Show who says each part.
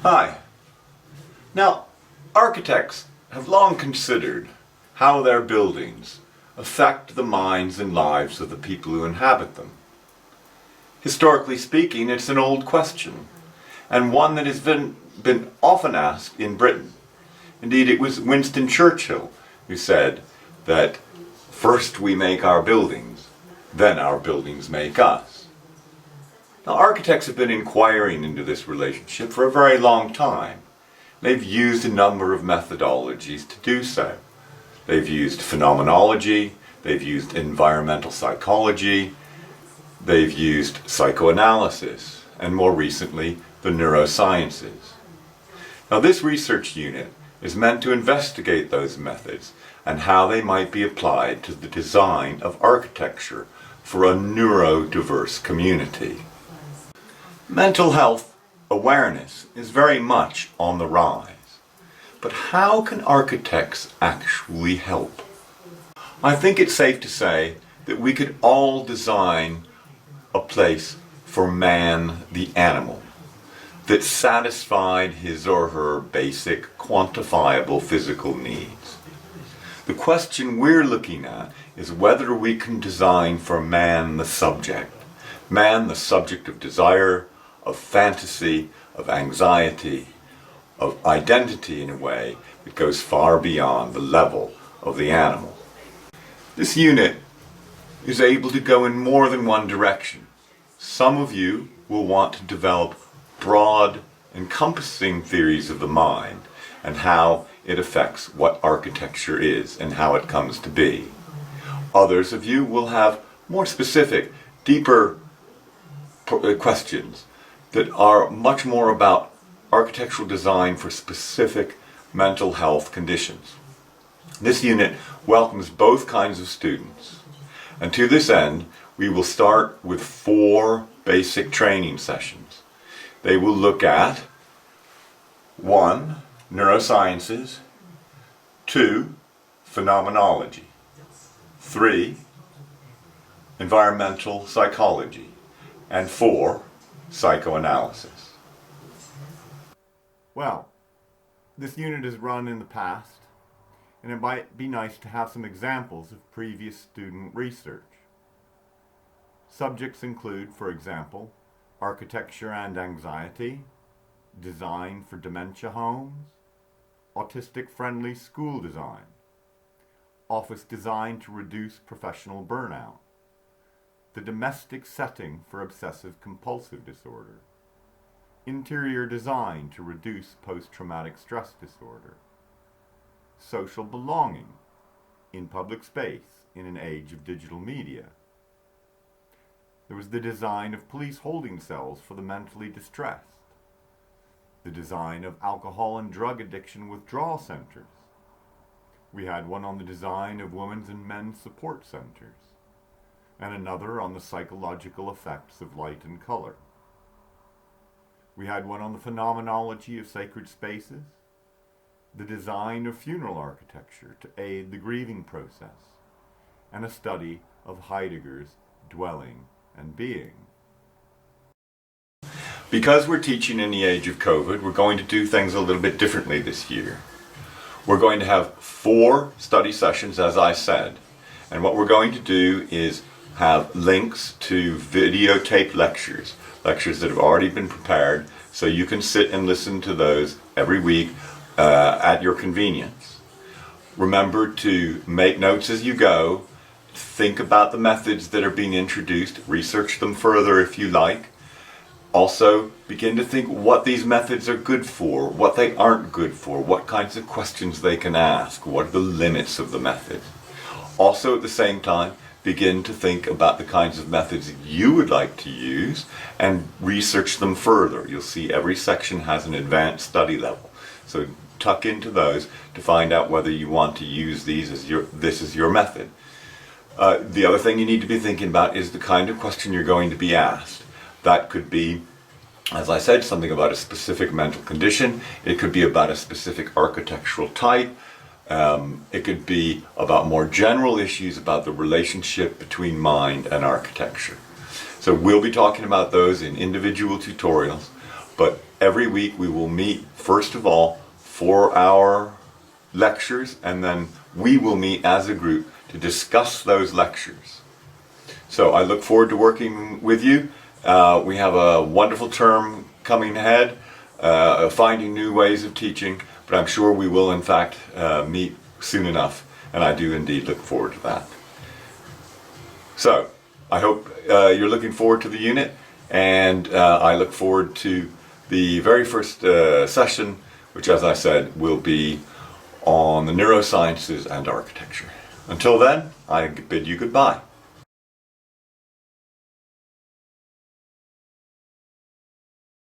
Speaker 1: Hi. Now, architects have long considered how their buildings affect the minds and lives of the people who inhabit them. Historically speaking, it's an old question, and one that has been often asked in Britain. Indeed, it was Winston Churchill who said that first we make our buildings, then our buildings make us. Now, architects have been inquiring into this relationship for a very long time. They've used a number of methodologies to do so. They've used phenomenology, they've used environmental psychology, they've used psychoanalysis, and more recently, the neurosciences. Now, this research unit is meant to investigate those methods and how they might be applied to the design of architecture for a neurodiverse community. Mental health awareness is very much on the rise, but how can architects actually help? I think it's safe to say that we could all design a place for man the animal that satisfied his or her basic quantifiable physical needs. The question we're looking at is whether we can design for man the subject of desire, of fantasy, of anxiety, of identity in a way that goes far beyond the level of the animal. This unit is able to go in more than one direction. Some of you will want to develop broad, encompassing theories of the mind and how it affects what architecture is and how it comes to be. Others of you will have more specific, deeper questions that are much more about architectural design for specific mental health conditions. This unit welcomes both kinds of students, and to this end we will start with 4 basic training sessions. They will look at 1. Neurosciences, 2. Phenomenology, 3. Environmental psychology, and 4. Psychoanalysis. Well, this unit is run in the past, and it might be nice to have some examples of previous student research. Subjects include, for example, architecture and anxiety, design for dementia homes, autistic-friendly school design, office design to reduce professional burnout, the domestic setting for obsessive-compulsive disorder, interior design to reduce post-traumatic stress disorder, social belonging in public space in an age of digital media. There was the design of police holding cells for the mentally distressed, the design of alcohol and drug addiction withdrawal centers. We had one on the design of women's and men's support centers, and another on the psychological effects of light and color. We had one on the phenomenology of sacred spaces, the design of funeral architecture to aid the grieving process, and a study of Heidegger's dwelling and being. Because we're teaching in the age of COVID, we're going to do things a little bit differently this year. We're going to have 4 study sessions, as I said, and what we're going to do is have links to videotaped lectures that have already been prepared, so you can sit and listen to those every week at your convenience. Remember to make notes as you go, think about the methods that are being introduced, research them further if you like. Also, begin to think what these methods are good for, what they aren't good for, what kinds of questions they can ask, what are the limits of the method. Also, at the same time, begin to think about the kinds of methods you would like to use and research them further. You'll see every section has an advanced study level. So tuck into those to find out whether you want to use these as this is your method. The other thing you need to be thinking about is the kind of question you're going to be asked. That could be, as I said, something about a specific mental condition. It could be about a specific architectural type. It could be about more general issues about the relationship between mind and architecture. So we'll be talking about those in individual tutorials, but every week we will meet, first of all, for our lectures, and then we will meet as a group to discuss those lectures. So I look forward to working with you. We have a wonderful term coming ahead, finding new ways of teaching, but I'm sure we will in fact meet soon enough, and I do indeed look forward to that. So I hope you're looking forward to the unit, and I look forward to the very first session, which, as I said, will be on the neurosciences and architecture. Until then, I bid you goodbye.